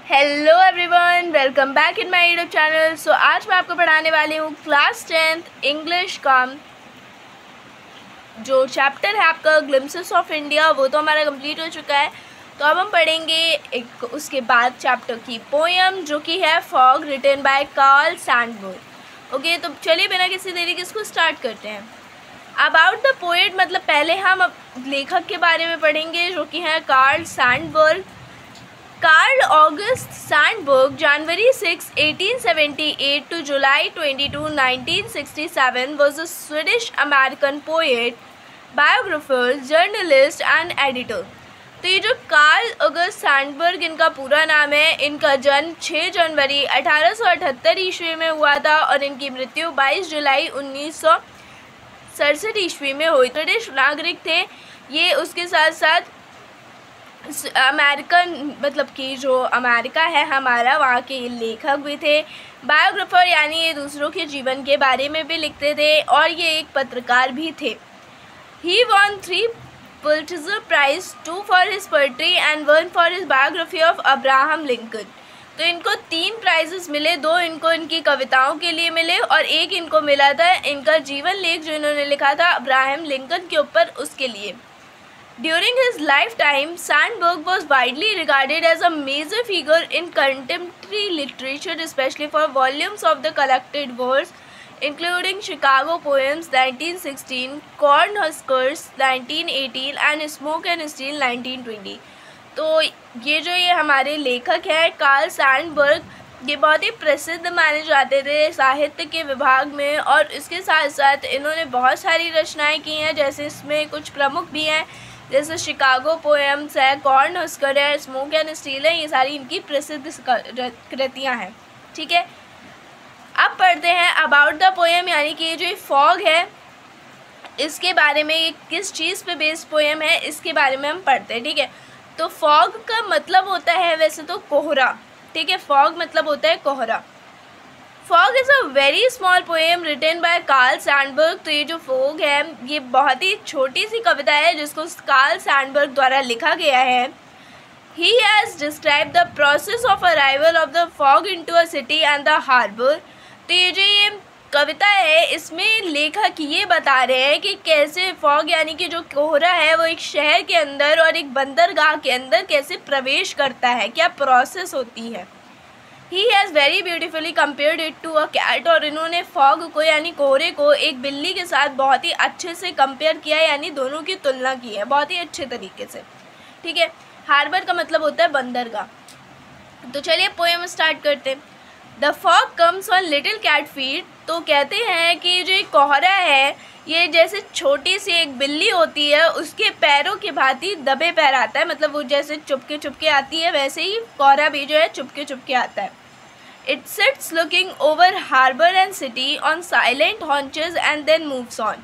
Hello everyone, welcome back in my YouTube channel. So आज मैं आपको पढ़ाने वाली हूँ क्लास 10th इंग्लिश का जो चैप्टर है आपका ग्लिम्पसेस ऑफ इंडिया, वो तो हमारा कंप्लीट हो चुका है। तो अब हम पढ़ेंगे एक उसके बाद चैप्टर की पोएम जो कि है fog, written by Carl Sandburg. Okay, तो चलिए बिना किसी देरी के इसको स्टार्ट करते हैं। अबाउट द पोएट मतलब पहले हम लेखक के बारे में पढ़ेंगे जो कि है Karl Sandberg. Carl August Sandburg, January 6, 1878 to July 22, 1967, was a Swedish-American poet, biographer, journalist and editor. तो ये जो कार्ल ऑगस्ट सैंडबर्ग इनका पूरा नाम है, इनका जन्म 6 जनवरी 1878 ईस्वी में हुआ था और इनकी मृत्यु 22 जुलाई 1967 ईस्वी में हुई। ब्रिटिश नागरिक थे ये, उसके साथ साथ अमेरिकन मतलब कि जो अमेरिका है हमारा, वहाँ के लेखक भी थे। बायोग्राफर यानी ये दूसरों के जीवन के बारे में भी लिखते थे और ये एक पत्रकार भी थे। He won 3 Pulitzer prize, 2 for his poetry and 1 for his biography of Abraham Lincoln. तो इनको 3 प्राइजेस मिले, 2 इनको इनकी कविताओं के लिए मिले और 1 इनको मिला था इनका जीवन लेख जो इन्होंने लिखा था अब्राहम लिंकन के ऊपर, उसके लिए। During his lifetime, Sandburg was widely regarded as a major figure in contemporary literature, especially for volumes of the collected works, including Chicago Poems 1916, Cornhuskers 1918 and Smoke and Steel 1920। तो ये हमारे लेखक हैं Karl Sandberg, ये बहुत ही प्रसिद्ध माने जाते थे साहित्य के विभाग में और इसके साथ साथ इन्होंने बहुत सारी रचनाएं की हैं, जैसे इसमें कुछ प्रमुख भी हैं जैसे शिकागो पोएम्स है, कॉर्नहस्कर है, स्मोक एंड स्टील है। ये सारी इनकी प्रसिद्ध कृतियाँ हैं। ठीक है, अब पढ़ते हैं अबाउट द पोएम, यानी कि ये जो फॉग है इसके बारे में, ये किस चीज़ पे बेस्ड पोएम है इसके बारे में हम पढ़ते हैं। ठीक है, तो फॉग का मतलब होता है वैसे तो कोहरा। ठीक है, फॉग मतलब होता है कोहरा। Fog is a very small poem written by Carl Sandburg. तो ये जो फॉग है ये बहुत ही छोटी सी कविता है जिसको कार्ल सैंडबर्ग द्वारा लिखा गया है। He has describe the process of arrival of the fog into a city and the harbour. तो ये जो ये कविता है इसमें लेखक ये बता रहे हैं कि कैसे फॉग यानी कि जो कोहरा है वो एक शहर के अंदर और एक बंदरगाह के अंदर कैसे प्रवेश करता है, क्या प्रोसेस होती है। He has very beautifully compared it to a cat। और इन्होंने फॉग को यानी कोहरे को एक बिल्ली के साथ बहुत ही अच्छे से कंपेयर किया, यानी दोनों की तुलना की है बहुत ही अच्छे तरीके से। ठीक है, हार्बर का मतलब होता है बंदरगाह। तो चलिए पोएम स्टार्ट करते हैं। The fog comes on little cat feet. तो कहते हैं कि जो एक कोहरा है ये जैसे छोटी सी एक बिल्ली होती है उसके पैरों के भांति दबे पैर आता है, मतलब वो जैसे चुपके चुपके आती है वैसे ही कोहरा भी जो है चुपके चुपके आता है। It sits looking over harbor and city on silent haunches and then moves on।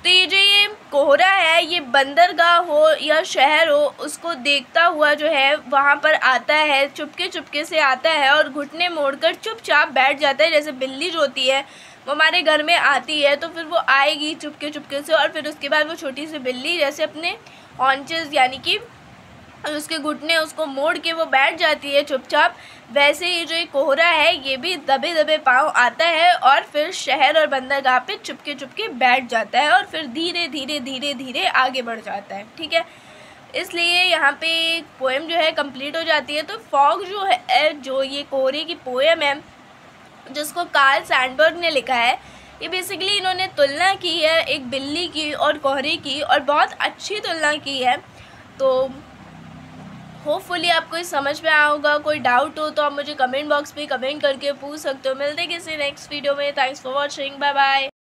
तो ये जो ये कोहरा है ये बंदरगाह हो या शहर हो उसको देखता हुआ जो है वहाँ पर आता है, चुपके चुपके से आता है और घुटने मोड़कर चुपचाप बैठ जाता है। जैसे बिल्ली जो होती है वो हमारे घर में आती है तो फिर वो आएगी चुपके चुपके से और फिर उसके बाद वो छोटी सी बिल्ली जैसे अपने हॉन्चेस यानी कि उसके घुटने उसको मोड़ के वो बैठ जाती है चुपचाप, वैसे ही जो एक कोहरा है ये भी दबे दबे पाँव आता है और फिर शहर और बंदरगाह पे चुपके चुपके बैठ जाता है और फिर धीरे धीरे धीरे धीरे आगे बढ़ जाता है। ठीक है, इसलिए यहाँ पे पोएम जो है कंप्लीट हो जाती है। तो फॉग जो है जो ये कोहरे की पोएम है जिसको कार्ल सैंडबर्ग ने लिखा है, ये बेसिकली इन्होंने तुलना की है एक बिल्ली की और कोहरे की और बहुत अच्छी तुलना की है। तो होपफुली आपको ये समझ में आया होगा। कोई डाउट हो तो आप मुझे कमेंट बॉक्स पे कमेंट करके पूछ सकते हो। मिलते हैं किसी नेक्स्ट वीडियो में। Thanks for watching, bye bye.